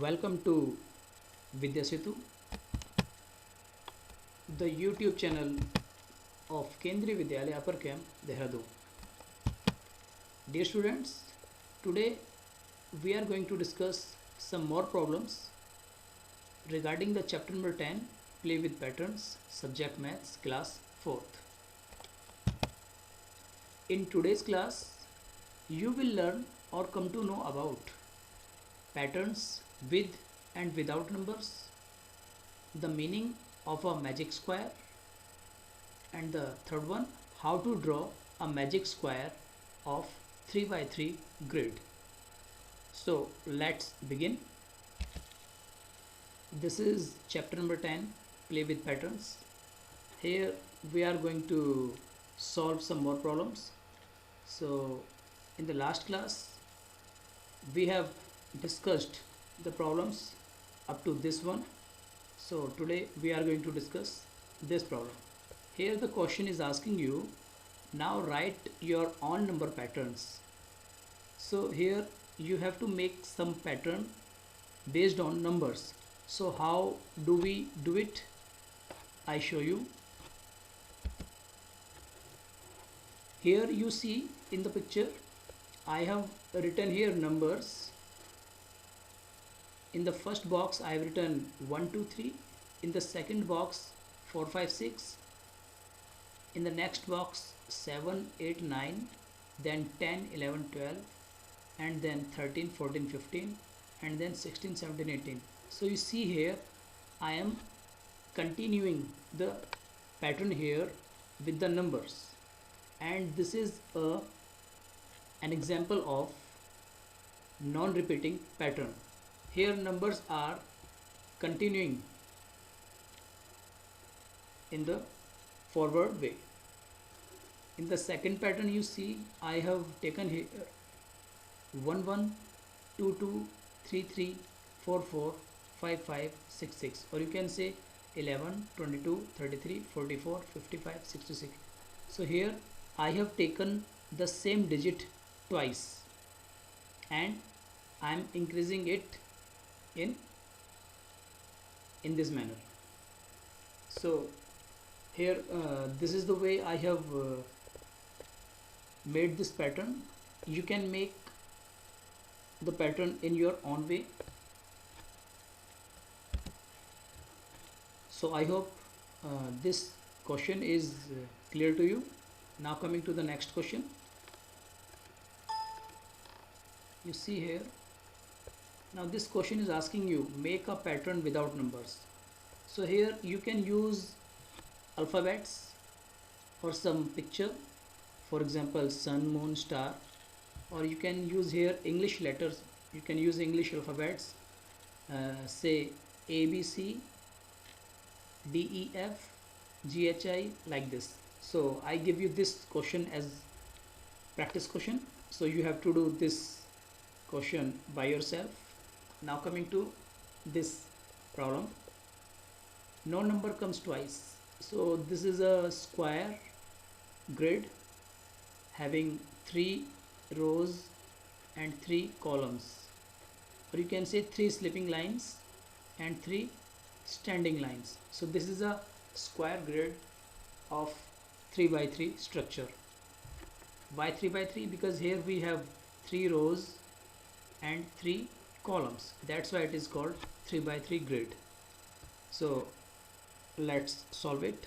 Welcome to Vidyasetu, the YouTube channel of Kendriya Vidyalaya Upper Camp, Dehradun. Dear students, today we are going to discuss some more problems regarding the chapter number 10, Play with Patterns, Subject Maths, class 4th. In today's class, you will learn or come to know about patterns with and without numbers, the meaning of a magic square, and the third one, how to draw a magic square of 3 by 3 grid. So let's begin. This is chapter number 10, Play with Patterns. Here we are going to solve some more problems. So in the last class we have discussed the problems up to this one. So today we are going to discuss this problem. Here the question is asking you, now write your own number patterns. So here you have to make some pattern based on numbers. So how do we do it? I show you. Here you see in the picture I have written here numbers. In the first box I have written 1 2 3, in the second box 4 5 6, in the next box 7 8 9, then 10 11 12, and then 13 14 15, and then 16 17 18. So you see here I am continuing the pattern here with the numbers, and this is an example of non-repeating pattern. Here numbers are continuing in the forward way. In the second pattern you see I have taken here 1 1 2 2 3 3 4 4 5 5 6 6, or you can say 11 22 33 44 55 66. So here I have taken the same digit twice and I am increasing it in this manner. So here this is the way I have made this pattern. You can make the pattern in your own way. So I hope this question is clear to you. Now coming to the next question. You see here, now this question is asking you make a pattern without numbers. So here you can use alphabets or some picture, for example sun, moon, star, or you can use here English letters. You can use English alphabets, say A B C D E F G H I, like this. So I give you this question as practice question, so you have to do this question by yourself. Now coming to this problem, no number comes twice. So this is a square grid having 3 rows and 3 columns, or you can say 3 sleeping lines and 3 standing lines. So this is a square grid of 3 by 3 structure. Why 3 by 3? Because here we have 3 rows and 3 columns. That's why it is called 3 by 3 grid. So let's solve it.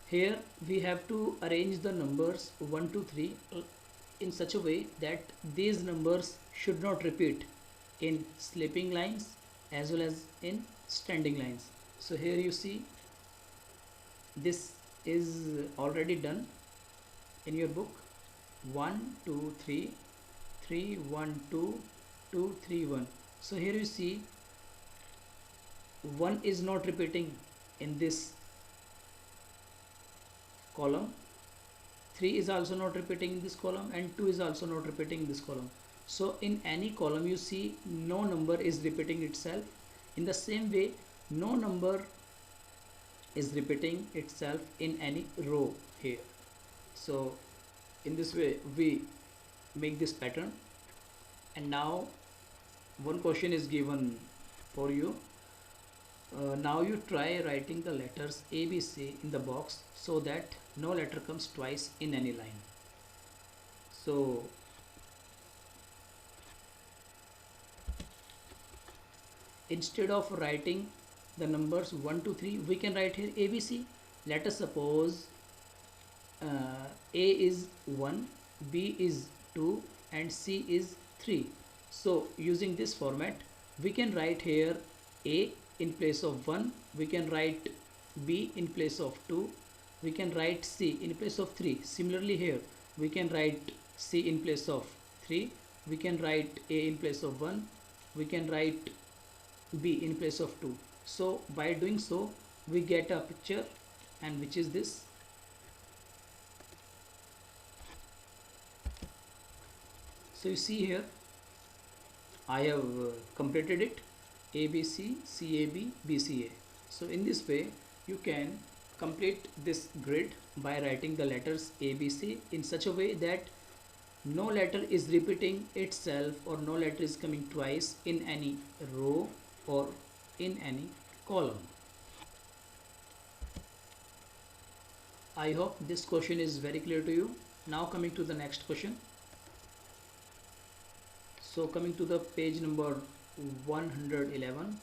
Here we have to arrange the numbers 1 2 3 in such a way that these numbers should not repeat in sleeping lines as well as in standing lines. So here you see this is already done in your book. 1 2 3 3 1 2 2 3 1. So here you see 1 is not repeating in this column, 3 is also not repeating in this column, and 2 is also not repeating in this column. So in any column you see no number is repeating itself. In the same way, no number is repeating itself in any row here. So in this way we make this pattern, and now one question is given for you. Now you try writing the letters A, B, C in the box so that no letter comes twice in any line. So instead of writing the numbers 1 to 3, we can write here A, B, C. Let us suppose A is 1, B is 2 and C is 3. So using this format, we can write here A in place of 1, we can write B in place of 2, we can write C in place of 3. Similarly here, we can write C in place of 3, we can write A in place of 1, we can write B in place of 2. So by doing so, we get a picture, and which is this. So you see here, I have completed it, ABC, CAB, BCA. So in this way, you can complete this grid by writing the letters ABC in such a way that no letter is repeating itself or no letter is coming twice in any row or in any column. I hope this question is very clear to you. Now coming to the next question. So coming to the page number 111,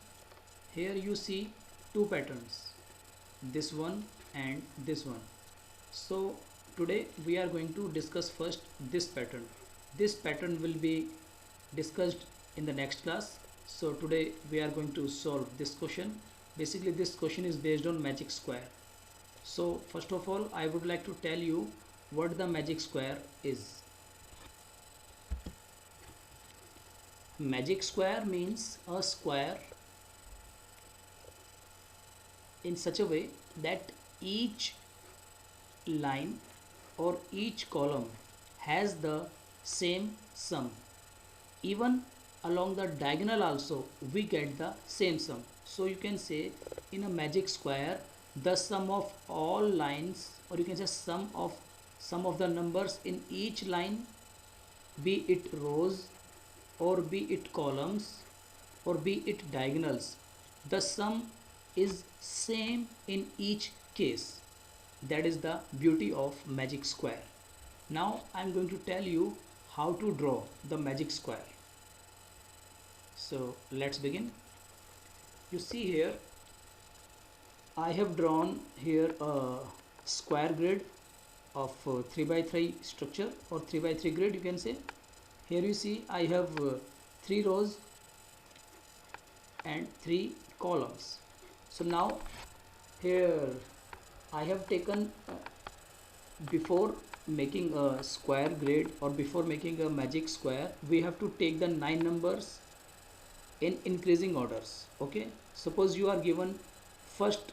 here you see two patterns, this one and this one. So today we are going to discuss first this pattern. This pattern will be discussed in the next class. So today we are going to solve this question. Basically this question is based on magic square. So first of all, I would like to tell you what the magic square is. Magic square means a square in such a way that each line or each column has the same sum. Even along the diagonal also we get the same sum. So you can say in a magic square, the sum of all lines, or you can say sum of the numbers in each line, be it rows or be it columns or be it diagonals, the sum is same in each case. That is the beauty of magic square. Now I am going to tell you how to draw the magic square. So let's begin. You see here, I have drawn here a square grid of 3 by 3 structure, or 3 by 3 grid you can say. Here you see I have 3 rows and 3 columns. So now here I have taken before making a square grid or before making a magic square, we have to take the 9 numbers in increasing orders. Okay, suppose you are given first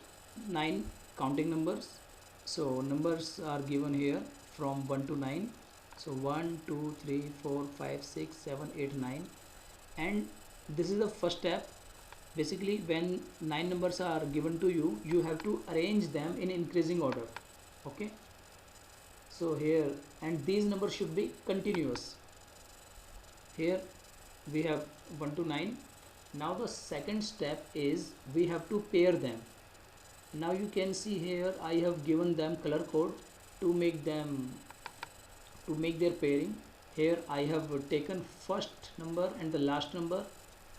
9 counting numbers. So numbers are given here from 1 to 9. So 1, 2, 3, 4, 5, 6, 7, 8, 9, and this is the first step. Basically when 9 numbers are given to you, you have to arrange them in increasing order. Okay, so here, and these numbers should be continuous. Here we have 1 to 9. Now the second step is we have to pair them. Now you can see here I have given them color code to make their pairing. Here I have taken first number and the last number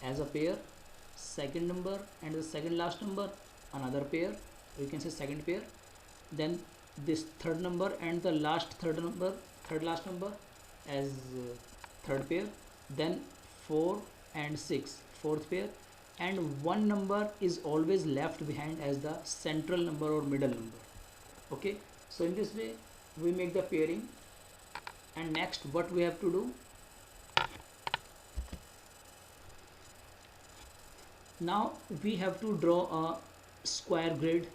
as a pair, second number and the second last number another pair, we can say second pair, then this third number and the last third last number as third pair, then 4 and 6 fourth pair, and one number is always left behind as the central number or middle number. Okay, so in this way we make the pairing. And next what we have to do, now we have to draw a square grid,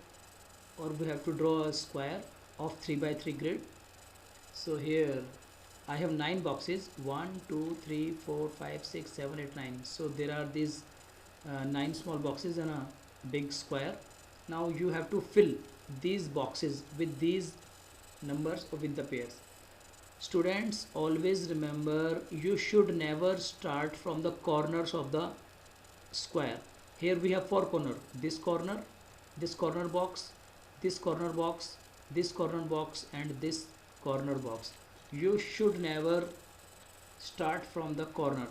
or we have to draw a square of 3 by 3 grid. So here I have 9 boxes, 1, 2, 3, 4, 5, 6, 7, 8, 9. So there are these 9 small boxes and a big square. Now you have to fill these boxes with these numbers or with the pairs. Students, always remember, you should never start from the corners of the square. Here we have four corners: this corner, this corner box, this corner box, this corner box, and this corner box. You should never start from the corner.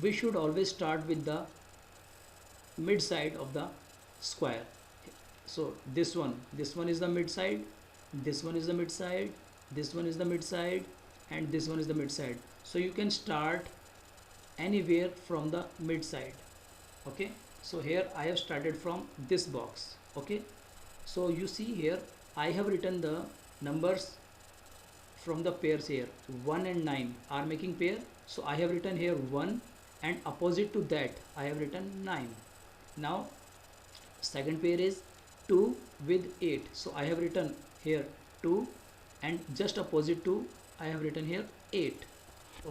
We should always start with the mid side of the square. So this one is the mid side, this one is the mid side, this one is the mid side, and this one is the mid side. So you can start anywhere from the mid side. Okay, so here I have started from this box. Okay, so you see here I have written the numbers from the pairs here. 1 and 9 are making pair, so I have written here 1, and opposite to that I have written 9. Now second pair is 2 with 8, so I have written here 2, and just opposite to I have written here 8.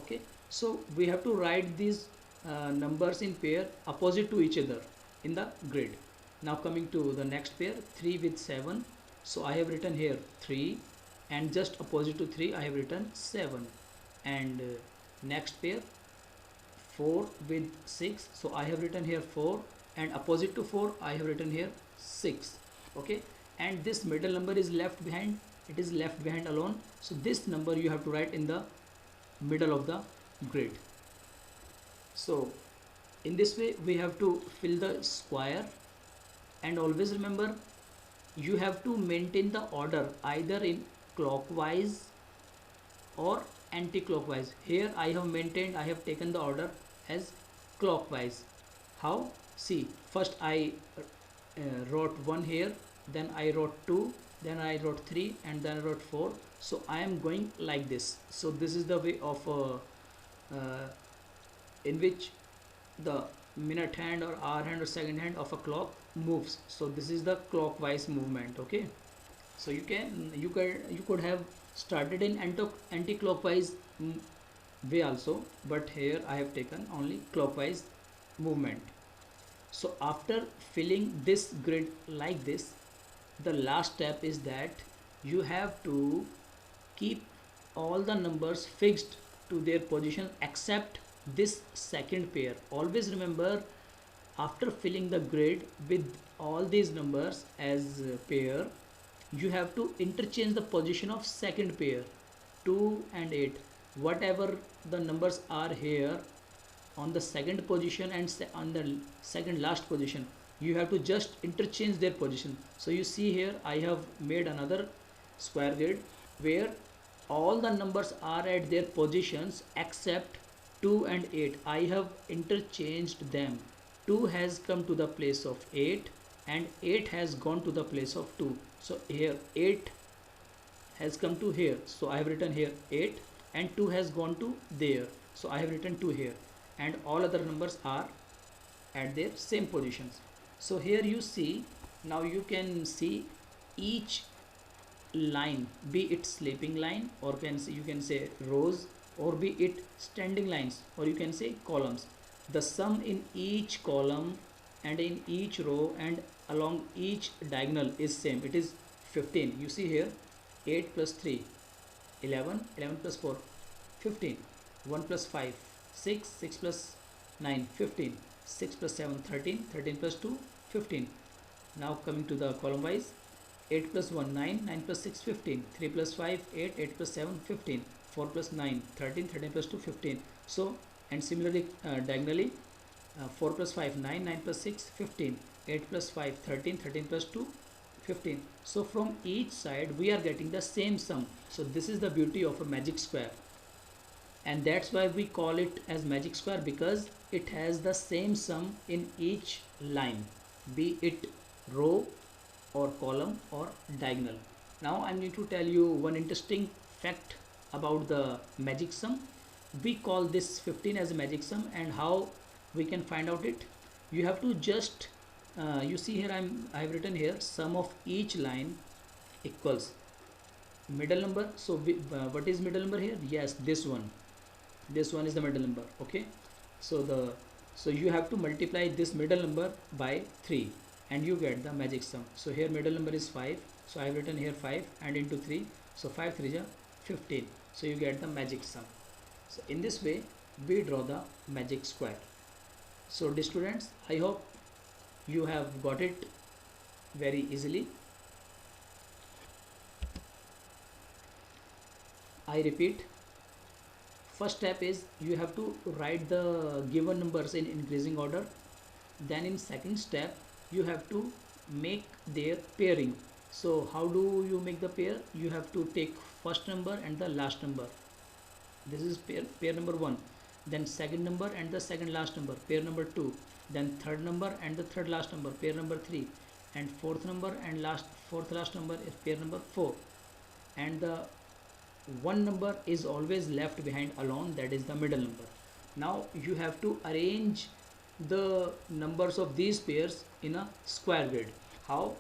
Okay, so we have to write these numbers in pair opposite to each other in the grid. Now coming to the next pair, 3 with 7, so I have written here 3, and just opposite to 3 I have written 7. And next pair, 4 with 6, so I have written here 4, and opposite to 4 I have written here 6. Okay, and this middle number is left behind, it is left behind alone, so this number you have to write in the middle of the grid. So in this way we have to fill the square, and always remember, you have to maintain the order either in clockwise or anti-clockwise. Here I have maintained, I have taken the order as clockwise. How? See, first I wrote 1 here, then I wrote 2, then I wrote 3, and then I wrote 4. So I am going like this. So this is the way of in which the minute hand or hour hand or second hand of a clock moves. So this is the clockwise movement. Okay, so you could have started in anti-clockwise way also, but here I have taken only clockwise movement. So after filling this grid like this, the last step is that you have to keep all the numbers fixed to their position except this second pair. Always remember, after filling the grid with all these numbers as pair, you have to interchange the position of second pair, 2 and 8. Whatever the numbers are here on the second position and on the second last position, you have to just interchange their position. So you see here I have made another square grid where all the numbers are at their positions except 2 and 8. I have interchanged them. 2 has come to the place of 8 and 8 has gone to the place of 2. So here 8 has come to here, so I have written here 8, and 2 has gone to there, so I have written 2 here, and all other numbers are at their same positions. So here you see, now you can see each line, be it sleeping line, or you can say rows, or be it standing lines, or you can say columns. The sum in each column and in each row and along each diagonal is same. It is 15. You see here 8 plus 3 11, 11 plus 4 15, 1 plus 5 6, 6 plus 9 15, 6 plus 7 13, 13 plus 2 15. Now coming to the column wise, 8 plus 1 9, 9 plus 6 15, 3 plus 5 8, 8 plus 7 15, 4 plus 9 13, 13 plus 2 15. So, and similarly diagonally, 4 plus 5 9, 9 plus 6 15, 8 plus 5 13, 13 plus 2 15. So from each side we are getting the same sum. So this is the beauty of a magic square, and that's why we call it as magic square, because it has the same sum in each line, be it row or column or diagonal. Now I'm going to tell you one interesting fact about the magic sum. We call this 15 as a magic sum, and how we can find out it? You have to just you see here I have written here sum of each line equals middle number. So what is middle number here? Yes, this one is the middle number. Okay, so you have to multiply this middle number by 3 and you get the magic sum. So here middle number is 5, so I have written here 5 and into 3, so 5 3 is 15. So you get the magic sum. So in this way we draw the magic square. So dear students, I hope you have got it very easily. I repeat, first step is you have to write the given numbers in increasing order. Then in second step you have to make their pairing. So how do you make the pair? You have to take first number and the last number. This is pair number 1. Then second number and the second last number, pair number 2. Then third number and the third last number, pair number 3. And fourth number and fourth last number is pair number 4. And the one number is always left behind alone, that is the middle number. Now you have to arrange the numbers of these pairs in a square grid. How?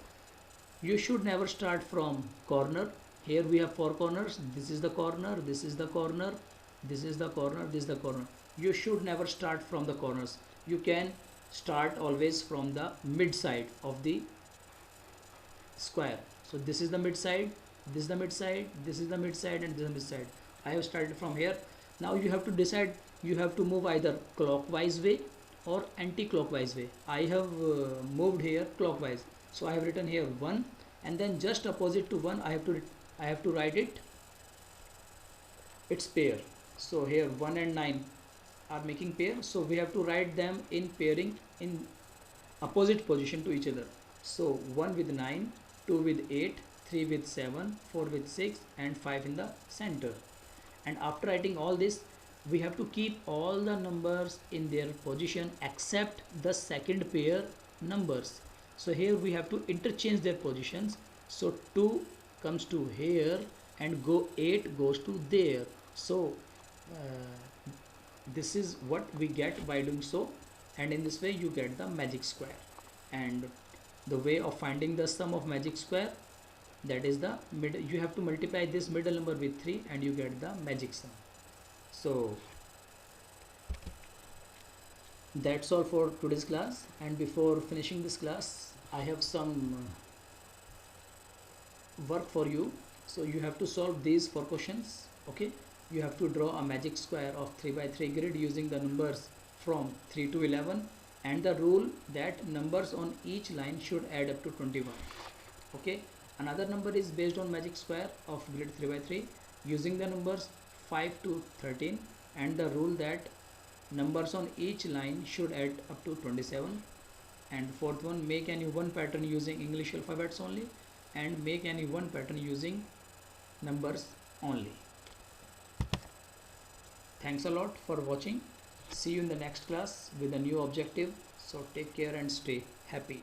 You should never start from corner. Here we have 4 corners. This is the corner, this is the corner, this is the corner, this is the corner. You should never start from the corners. You can start always from the mid side of the square. So this is the mid side, this is the mid side, this is the mid side, and this is the mid side. I have started from here. Now you have to decide, you have to move either clockwise way or anti-clockwise way. I have moved here clockwise. So I have written here 1, and then just opposite to 1 I have to write its pair. So here 1 and 9 are making pair, so we have to write them in pairing in opposite position to each other. So 1 with 9, 2 with 8, 3 with 7, 4 with 6, and 5 in the center. And after writing all this, we have to keep all the numbers in their position except the second pair numbers. So here we have to interchange their positions. So 2 comes to here and 8 goes to there. So this is what we get by doing so, and in this way you get the magic square. And the way of finding the sum of magic square, that is the middle, you have to multiply this middle number with 3 and you get the magic sum. So that's all for today's class, and before finishing this class I have some work for you. So you have to solve these 4 questions. Okay, you have to draw a magic square of 3 by 3 grid using the numbers from 3 to 11 and the rule that numbers on each line should add up to 21. Okay, another number is based on magic square of grid 3 by 3 using the numbers 5 to 13 and the rule that numbers on each line should add up to 27. And fourth one, make any one pattern using English alphabets only, and make any one pattern using numbers only. Thanks a lot for watching. See you in the next class with a new objective. So take care and stay happy.